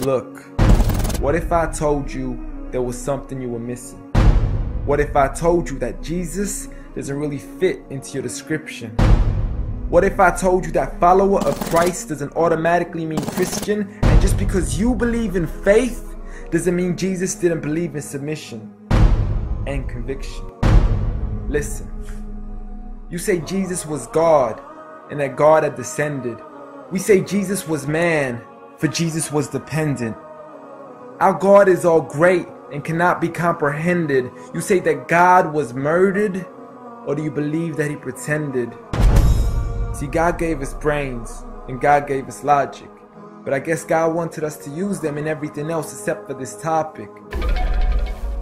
Look, what if I told you there was something you were missing? What if I told you that Jesus doesn't really fit into your description? What if I told you that follower of Christ doesn't automatically mean Christian, and just because you believe in faith doesn't mean Jesus didn't believe in submission and conviction? Listen, you say Jesus was God and that God had descended. We say Jesus was man, for Jesus was dependent. Our God is all great and cannot be comprehended. You say that God was murdered, or do you believe that he pretended? See, God gave us brains and God gave us logic, but I guess God wanted us to use them in everything else except for this topic.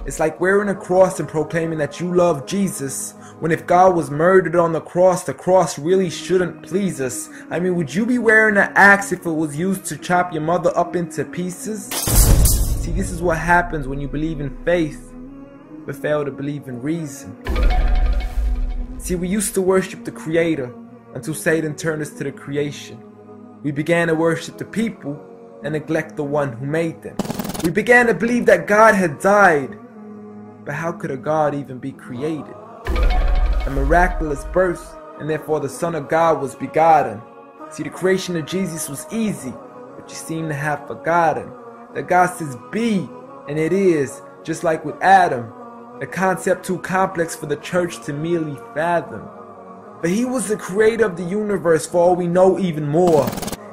It's like wearing a cross and proclaiming that you love Jesus, when if God was murdered on the cross really shouldn't please us. I mean, would you be wearing an axe if it was used to chop your mother up into pieces? See, this is what happens when you believe in faith, but fail to believe in reason. See, we used to worship the Creator until Satan turned us to the creation. We began to worship the people and neglect the one who made them. We began to believe that God had died, but how could a God even be created? A miraculous birth, and therefore the Son of God was begotten. See, the creation of Jesus was easy, but you seem to have forgotten that God says be, and it is, just like with Adam, a concept too complex for the church to merely fathom. But he was the creator of the universe, for all we know, even more.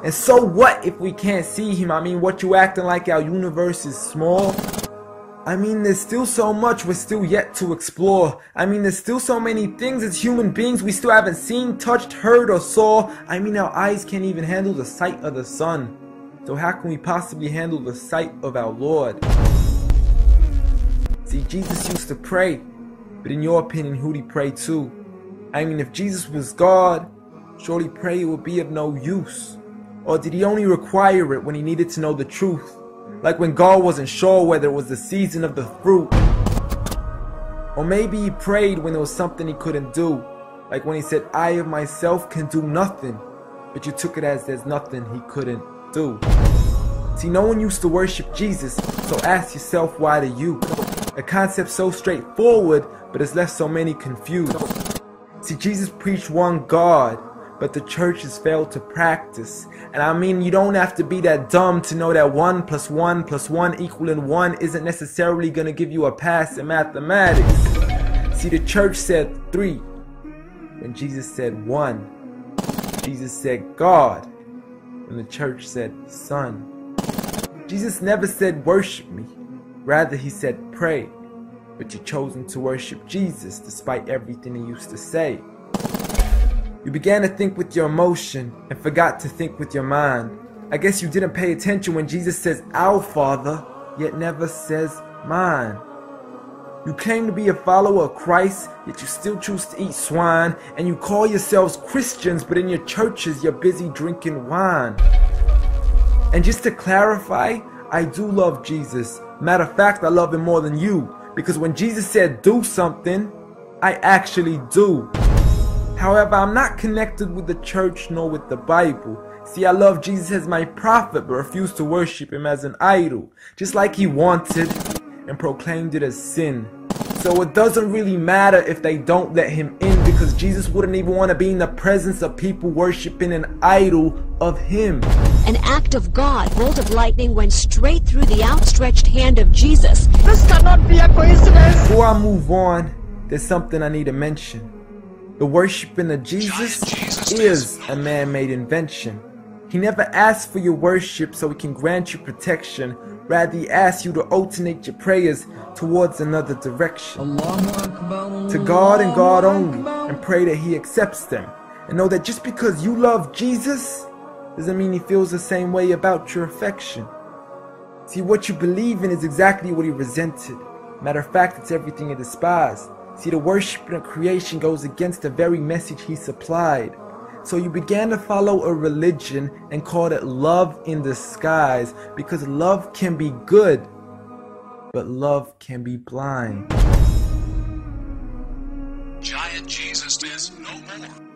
And so what if we can't see him? I mean, what, you acting like our universe is small? I mean, there's still so much we're still yet to explore. I mean, there's still so many things as human beings we still haven't seen, touched, heard, or saw. I mean, our eyes can't even handle the sight of the sun. So how can we possibly handle the sight of our Lord? See, Jesus used to pray, but in your opinion, who'd he pray to? I mean, if Jesus was God, surely prayer would be of no use. Or did he only require it when he needed to know the truth? Like when God wasn't sure whether it was the season of the fruit. Or maybe he prayed when there was something he couldn't do. Like when he said, I of myself can do nothing. But you took it as there's nothing he couldn't do. See, no one used to worship Jesus, so ask yourself, why do you? A concept so straightforward, but has left so many confused. See, Jesus preached one God, but the church has failed to practice. And I mean, you don't have to be that dumb to know that 1 + 1 + 1 equaling 1 isn't necessarily going to give you a pass in mathematics. See, the church said 3, when Jesus said 1. Jesus said God, when the church said Son. Jesus never said worship me, rather he said pray. But you've chosen to worship Jesus despite everything he used to say. You began to think with your emotion and forgot to think with your mind. I guess you didn't pay attention when Jesus says our Father, yet never says mine. You claim to be a follower of Christ, yet you still choose to eat swine. And you call yourselves Christians, but in your churches you're busy drinking wine. And just to clarify, I do love Jesus. Matter of fact, I love him more than you. Because when Jesus said do something, I actually do. However, I'm not connected with the church nor with the Bible. See, I love Jesus as my prophet, but refuse to worship him as an idol, just like he wanted and proclaimed it as sin. So it doesn't really matter if they don't let him in, because Jesus wouldn't even want to be in the presence of people worshiping an idol of him. An act of God, bolt of lightning went straight through the outstretched hand of Jesus. This cannot be a coincidence. Before I move on, there's something I need to mention. The worshiping of Jesus is a man-made invention. He never asked for your worship so he can grant you protection. Rather, he asks you to alternate your prayers towards another direction. To God and God only, and pray that he accepts them. And know that just because you love Jesus doesn't mean he feels the same way about your affection. See, what you believe in is exactly what he resented. Matter of fact, it's everything he despised. See, the worshiping of creation goes against the very message he supplied. So you began to follow a religion and called it love in disguise, because love can be good, but love can be blind. Giant Jesus is no more.